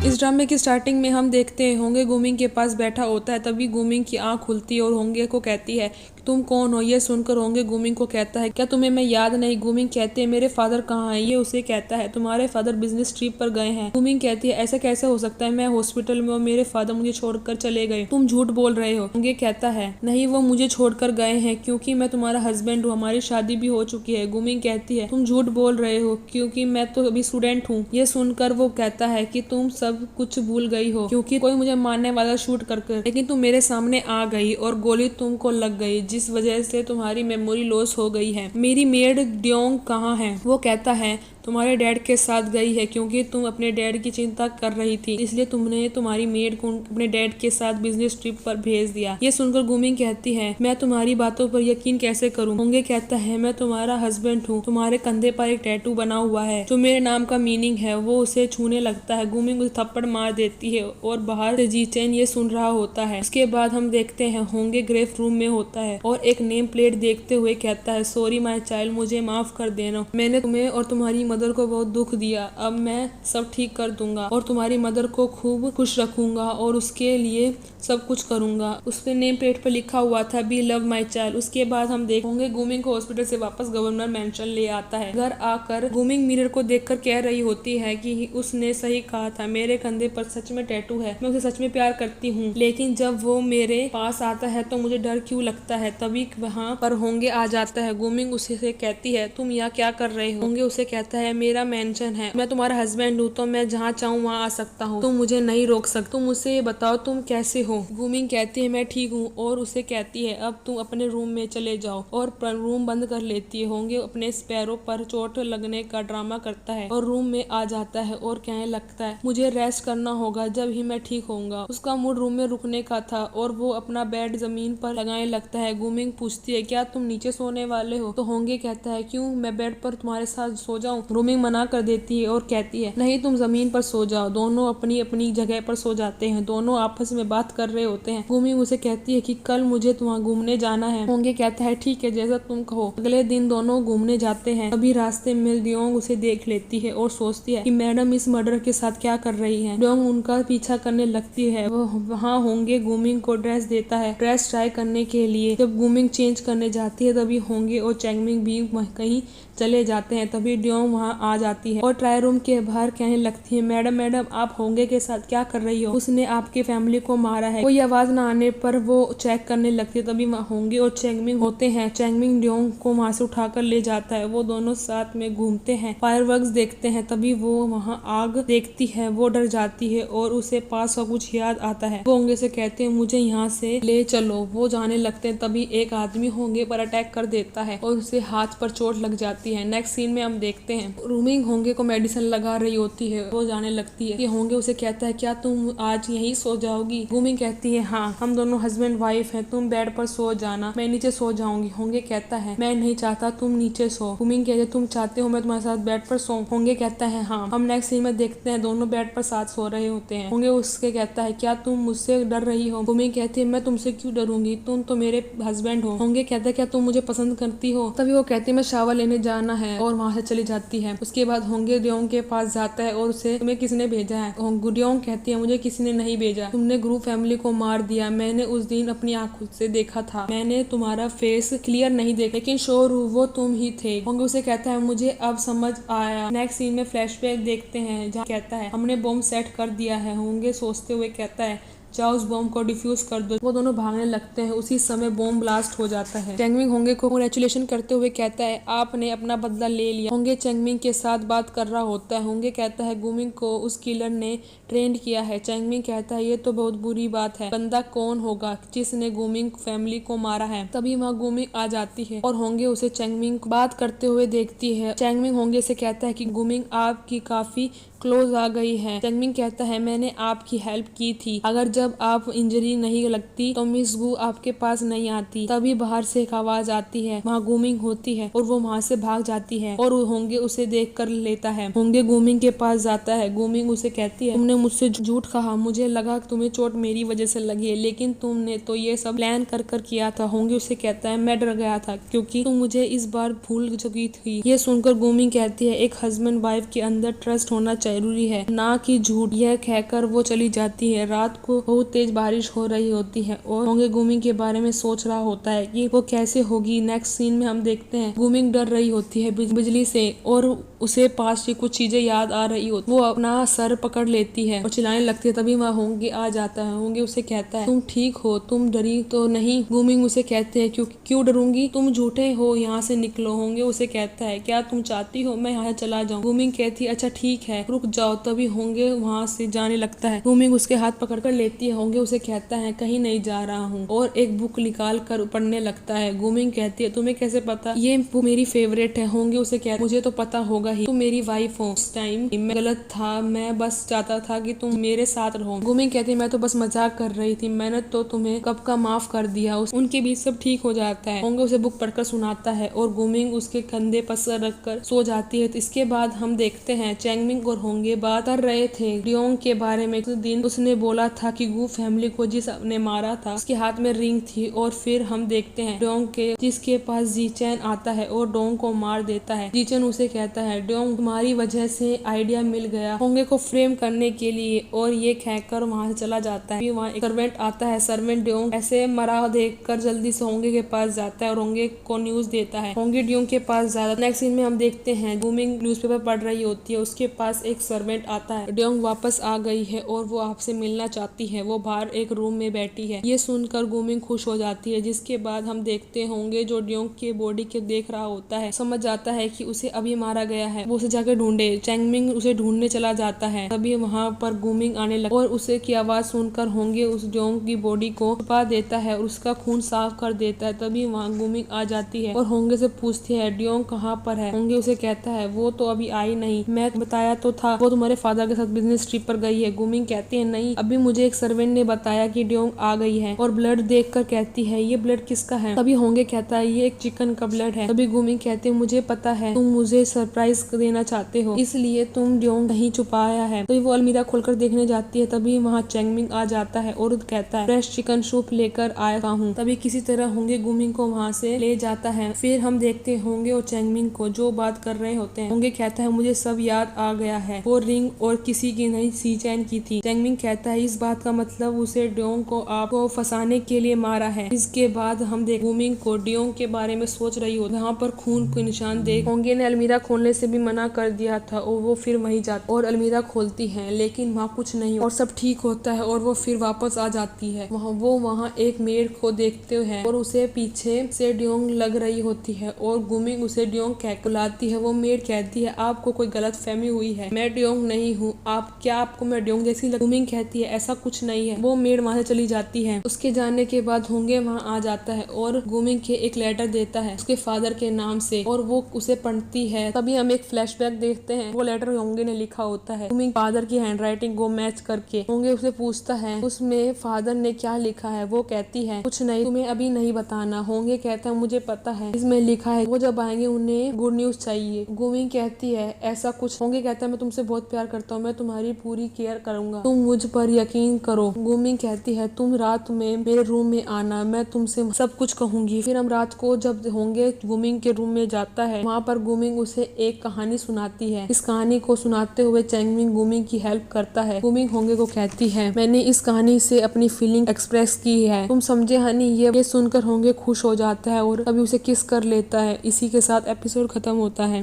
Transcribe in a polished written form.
इस ड्रामे की स्टार्टिंग में हम देखते हैं होंगे गुमिंग के पास बैठा होता है। तभी गुमिंग की आंख खुलती है और होंगे को कहती है तुम कौन हो। ये सुनकर होंगे गुमिंग को कहता है क्या तुम्हें मैं याद नहीं। गुमिंग कहते हैं मेरे फादर कहाँ हैं। ये उसे कहता है तुम्हारे फादर बिजनेस ट्रिप पर गए हैं। गुमिंग कहती है ऐसा कैसे हो सकता है, मैं हॉस्पिटल में और मेरे फादर मुझे छोड़कर चले गए। तुम झूठ बोल रहे हो। होंगे कहता है नहीं, वो मुझे छोड़कर गए हैं क्योंकि मैं तुम्हारा हस्बैंड हूँ, हमारी शादी भी हो चुकी है। गुमिंग कहती है तुम झूठ बोल रहे हो क्योंकि मैं तो अभी स्टूडेंट हूँ। ये सुनकर वो कहता है कि तुम सब कुछ भूल गई हो क्योंकि कोई मुझे मारने वाला शूट कर लेकिन तुम मेरे सामने आ गई और गोली तुमको लग गई, जिस वजह से तुम्हारी मेमोरी लॉस हो गई है। मेरी मेड ड्योंग कहाँ है। वो कहता है तुम्हारे डैड के साथ गई है क्योंकि तुम अपने डैड की चिंता कर रही थी, इसलिए तुमने तुम्हारी मेड को अपने डैड के साथ बिजनेस ट्रिप पर भेज दिया। ये सुनकर गुमिंग कहती है मैं तुम्हारी बातों पर यकीन कैसे करूं। होंगे कहता है मैं तुम्हारा हस्बैंड हूँ, तुम्हारे कंधे पर एक टैटू बना हुआ है जो मेरे नाम का मीनिंग है। वो उसे छूने लगता है। गुमिंग उसे थप्पड़ मार देती है और बाहर से जीचेन ये सुन रहा होता है। उसके बाद हम देखते हैं होंगे ग्रेफ रूम में होता है और एक नेम प्लेट देखते हुए कहता है सॉरी माय चाइल्ड, मुझे माफ कर देना, मैंने तुम्हें और तुम्हारी मदर को बहुत दुख दिया। अब मैं सब ठीक कर दूंगा और तुम्हारी मदर को खूब खुश रखूंगा और उसके लिए सब कुछ करूंगा। उसके नेम प्लेट पर लिखा हुआ था बी लव माय चाइल्ड। उसके बाद हम देखेंगे गुमिंग को हॉस्पिटल से वापस गवर्नर मेंशन ले आता है। घर आकर गुमिंग मिरर को देखकर कह रही होती है कि उसने सही कहा था, मेरे कंधे पर सच में टैटू है, मैं उसे सच में प्यार करती हूँ, लेकिन जब वो मेरे पास आता है तो मुझे डर क्यों लगता है। तभी वहाँ पर होंगे आ जाता है। गुमिंग उसे कहती है तुम यहाँ क्या कर रहे हो। होंगे उसे कहता है मेरा मेंशन है, मैं तुम्हारा हस्बैंड हूँ तो मैं जहाँ चाहूँ वहाँ आ सकता हूँ, तुम मुझे नहीं रोक सकते। तुम मुझसे ये बताओ तुम कैसे हो। गुमिंग कहती है मैं ठीक हूँ और उसे कहती है अब तुम अपने रूम में चले जाओ और रूम बंद कर लेती है। होंगे अपने पैरों पर चोट लगने का ड्रामा करता है और रूम में आ जाता है और कहने लगता है मुझे रेस्ट करना होगा, जब ही मैं ठीक होऊंगा। उसका मूड रूम में रुकने का था और वो अपना बेड जमीन पर लगाने लगता है। गुमिंग पूछती है क्या तुम नीचे सोने वाले हो। तो होंगे कहता है क्यों, मैं बेड पर तुम्हारे साथ सो जाऊं। गुमिंग मना कर देती है और कहती है नहीं तुम जमीन पर सो जाओ। दोनों अपनी अपनी जगह पर सो जाते हैं। दोनों आपस में बात कर रहे होते हैं। गुमिंग उसे कहती है कि कल मुझे वहाँ घूमने जाना है। होंगे कहता है ठीक है जैसा तुम कहो। अगले दिन दोनों घूमने जाते हैं। अभी रास्ते में ड्योंग उसे देख लेती है और सोचती है कि मैडम इस मर्डर के साथ क्या कर रही है। ड्योंग उनका पीछा करने लगती है। वहाँ होंगे गुमिंग को ड्रेस देता है ड्रेस ट्राई करने के लिए। जब गुमिंग चेंज करने जाती है तभी होंगे और चैंगमिंग भी कहीं चले जाते हैं। तभी ड्योंग वहाँ आ जाती है और ट्राई रूम के बाहर कहने लगती है मैडम मैडम आप होंगे के साथ क्या कर रही हो, उसने आपके फैमिली को मारा है। कोई आवाज ना आने पर वो चेक करने लगती है। तभी वहाँ होंगे और चैंगमिंग होते हैं। चैंगमिंग ड्योंग को वहाँ से उठाकर ले जाता है। वो दोनों साथ में घूमते हैं, फायरवर्क्स देखते हैं। तभी वो वहाँ आग देखती है, वो डर जाती है और उसे पास का कुछ याद आता है। वो होंगे से कहते हैं मुझे यहाँ से ले चलो। वो जाने लगते हैं। तभी एक आदमी होंगे पर अटैक कर देता है और उसे हाथ पर चोट लग जाती है। नेक्स्ट सीन में हम देखते हैं रूमिंग होंगे को मेडिसिन लगा रही होती है। वो जाने लगती है कि होंगे उसे कहता है क्या तुम आज यहीं सो जाओगी। गुमिंग कहती है हाँ, हम दोनों हस्बैंड वाइफ हैं, तुम बेड पर सो जाना, मैं नीचे सो जाऊंगी। होंगे कहता है मैं नहीं चाहता, तुम नीचे सो। गुमिंग कहती है तुम चाहते हो मैं तुम्हारे साथ बेड पर सो। होंगे कहता है हाँ। हम नेक्स्ट सीन में देखते हैं दोनों बेड पर साथ सो रहे होते हैं। होंगे उसके कहता है क्या तुम मुझसे डर रही हो। गुमिंग कहती है मैं तुमसे क्यों डरूंगी, तुम तो मेरे हस्बैंड हो। होंगे कहता है क्या तुम मुझे पसंद करती हो। तभी वो कहती है मैं शावर लेने जाना है और वहाँ से चली जाती है। उसके बाद होंगे ड्योंग के पास जाता है और उसे तुम्हें किसने भेजा है। ड्योंग कहती है मुझे किसी ने नहीं भेजा, तुमने ग्रुप फैमिली को मार दिया। मैंने उस दिन अपनी आंखों से देखा था, मैंने तुम्हारा फेस क्लियर नहीं देखा लेकिन श्योर हूँ वो तुम ही थे। होंगे उसे कहता है मुझे अब समझ आया। नेक्स्ट सीन में फ्लैशबैक देखते हैं जहाँ कहता है हमने बॉम्ब सेट कर दिया है। होंगे सोचते हुए कहता है जाओ उस बॉम्ब को डिफ्यूज कर दो। वो दोनों भागने लगते हैं। उसी समय बॉम्ब ब्लास्ट हो जाता है। चैंगमिंग होंगे को कांग्रेचुलेशन करते हुए कहता है आपने अपना बदला ले लिया। होंगे चैंगमिंग के साथ बात कर रहा होता है। होंगे कहता है गुमिंग को उस किलर ने ट्रेंड किया है। चैंगमिंग कहता है ये तो बहुत बुरी बात है, बंदा कौन होगा जिसने गुमिंग फैमिली को मारा है। तभी वहाँ गुमिंग आ जाती है और होंगे उसे चैंगमिंग बात करते हुए देखती है। चैंगमिंग होंगे से कहता है कि गुमिंग आपकी काफी क्लोज आ गई है। चैंगमिंग कहता है मैंने आपकी हेल्प की थी, अगर जब जब आप इंजरी नहीं लगती तो मिस गू आपके पास नहीं आती। तभी बाहर से एक आवाज आती है, वहाँ गूमिंग होती है और वो वहाँ से भाग जाती है और होंगे उसे देख कर लेता है। होंगे गूमिंग के पास जाता है। गूमिंग उसे कहती है, तुमने मुझसे झूठ कहा, मुझे लगा तुम्हें चोट मेरी वजह से लगी है, लेकिन तुमने तो ये सब प्लान कर कर किया था। होंगे उसे कहता है, मैं डर गया था क्योंकि तुम मुझे इस बार भूल चुकी थी। ये सुनकर गूमिंग कहती है, एक हस्बैंड वाइफ के अंदर ट्रस्ट होना जरूरी है, ना कि झूठ। यह कहकर वो चली जाती है। रात को बहुत तेज बारिश हो रही होती है और होंगे गूमिंग के बारे में सोच रहा होता है कि वो कैसे होगी। नेक्स्ट सीन में हम देखते हैं गूमिंग डर रही होती है बिजली से और उसे पास की कुछ चीजें याद आ रही होती। वो अपना सर पकड़ लेती है और चिल्लाने लगती है। तभी वहाँ होंगे आ जाता है। होंगे उसे कहता है, तुम ठीक हो, तुम डरी तो नहीं। गूमिंग उसे कहते हैं, क्यों डरूंगी, तुम झूठे हो, यहाँ से निकलो। होंगे उसे कहता है, क्या तुम चाहती हो मैं यहाँ चला जाऊँ? गूमिंग कहती है, अच्छा ठीक है, रुक जाओ। तभी होंगे वहाँ से जाने लगता है। गूमिंग उसके हाथ पकड़ कर लेती है। होंगे उसे कहता है, कहीं नहीं जा रहा हूँ, और एक बुक निकाल कर पढ़ने लगता है। गूमिंग कहती है, तुम्हें कैसे पता? ये बुक मेरी फेवरेट है। होंगे उसे कहता है, मुझे तो पता होगा ही, तुम मेरी वाइफ हो। उस टाइम मैं गलत था, मैं बस चाहता था कि तुम मेरे साथ रहो। गूमिंग कहती है, मैं तो बस मजाक कर रही थी, मैंने तो तुम्हें कब का माफ कर दिया। उनके बीच सब ठीक हो जाता है। होंगे उसे बुक पढ़कर सुनाता है और गूमिंग उसके कंधे पर सर रखकर सो जाती है। तो इसके बाद हम देखते हैं चैंगमिंग और होंगे बात कर रहे थे डियोंग के बारे में। उस दिन उसने बोला था कि गू फैमिली को जिसने मारा था उसके हाथ में रिंग थी। और फिर हम देखते हैं डियोंग के जिसके पास जीचैन आता है और डोंग को मार देता है। जीचैन उसे कहता है, डियोंग तुम्हारी वजह से आइडिया मिल गया होंगे को फ्रेम करने के लिए, और ये कहकर वहाँ से चला जाता है। वहाँ एक सर्वेंट आता है। सर्वेंट डियोंग ऐसे मरा देखकर जल्दी से होंगे के पास जाता है और होंगे को न्यूज देता है। होंगे डियोंग के पास जाता है। नेक्स्ट सीन में हम देखते हैं गूमिंग न्यूज़पेपर पढ़ रही होती है, उसके पास एक सर्वेंट आता है। डियोंग वापस आ गई है और वो आपसे मिलना चाहती है। वो बाहर एक रूम में बैठी है। ये सुनकर गूमिंग खुश हो जाती है। जिसके बाद हम देखते होंगे जो डियोंग के बॉडी के देख रहा होता है, समझ जाता है कि उसे अभी मारा गया है। वो उसे जाकर ढूंढे। चैंगमिंग उसे ढूंढने चला जाता है। तभी वहाँ पर गूमिंग आने लगता और उसे की आवाज सुनकर होंगे उस डियोंग की बॉडी को छुपा देता है और उसका खून साफ कर देता है। तभी वहाँ गूमिंग आ जाती है और होंगे से पूछती है, डियोंग कहाँ पर है? होंगे उसे कहता है, वो तो अभी आई नहीं, मैं बताया तो था वो तुम्हारे फादर के साथ बिजनेस ट्रिप पर गई है। गूमिंग कहती है, नहीं, अभी मुझे एक सर्वेंट ने बताया कि डियोंग आ गई है। और ब्लड देखकर कहती है, ये ब्लड किसका है? तभी होंगे कहता है, ये एक चिकन का ब्लड है। तभी गूमिंग कहती है, मुझे पता है तुम मुझे सरप्राइज देना चाहते हो, इसलिए तुम डियोंग नहीं छुपाया है। तो वो अलमीरा खोलकर देखने जाती है। तभी वहाँ चैंगमिंग आ जाता है और कहता है, फ्रेश चिकन सूप लेकर आया हूँ। तभी किसी तरह होंगे गूमिंग को वहाँ से ले जाता है। फिर हम देखते होंगे और चैंगमिंग को जो बात कर रहे होते हैं। होंगे कहता है, मुझे सब याद आ गया है, वो रिंग और किसी की नहीं जीचैन की थी। चैंगमिंग कहता है, इस बात का मतलब उसे डियोंग को आपको फंसाने के लिए मारा है। इसके बाद हम देख गूमिंग को डियोंग के बारे में सोच रही हो। वहाँ पर खून के निशान देख होंगे ने अलमीरा खोलने से भी मना कर दिया था और वो फिर वहीं जाती और अलमीरा खोलती है, लेकिन वहाँ कुछ नहीं और सब ठीक होता है और वो फिर वापस आ जाती है। वहाँ एक मेड को देखते हैं और उसे पीछे से डियोंग लग रही होती है और गूमिंग उसे डियोंग बुलाती है। वो मेड कहती है, आपको कोई गलत फहमी हुई है, मैं डियोंग नहीं हूँ। आपको मैं डियोंग जैसी गूमिंग कहती है, ऐसा कुछ नहीं है। वो मेड वहाँ से चली जाती है। उसके जाने के बाद होंगे वहाँ आ जाता है और गूमिंग के एक लेटर देता है उसके फादर के नाम से और वो उसे पढ़ती है। तभी हम एक फ्लैशबैक देखते हैं। वो लेटर होंगे ने लिखा होता है गूमिंग फादर की हैंडराइटिंग को मैच करके। होंगे उसे पूछता है उसमें फादर ने क्या लिखा है। वो कहती है, कुछ नहीं, तुम्हें अभी नहीं बताना। होंगे कहता है, मुझे पता है इसमें लिखा है वो जब आएंगे उन्हें गुड न्यूज चाहिए। गूमिंग कहती है, ऐसा कुछ? होंगे कहता है, मैं तुमसे बहुत प्यार करता हूँ, मैं तुम्हारी पूरी केयर करूंगा, तुम मुझ पर यकीन करो। गूमिंग कहती है, तुम रात में मेरे रूम में आना, मैं तुमसे सब कुछ कहूंगी। फिर हम रात को जब होंगे गूमिंग के रूम में जाता है, वहाँ पर गूमिंग उसे एक कहानी सुनाती है। इस कहानी को सुनाते हुए चैंगमिंग गूमिंग की हेल्प करता है। गूमिंग होंगे को कहती है, मैंने इस कहानी से अपनी फीलिंग एक्सप्रेस की है, तुम समझे हनी? ये सुनकर होंगे खुश हो जाता है और अभी उसे किस कर लेता है। इसी के साथ एपिसोड खत्म होता है।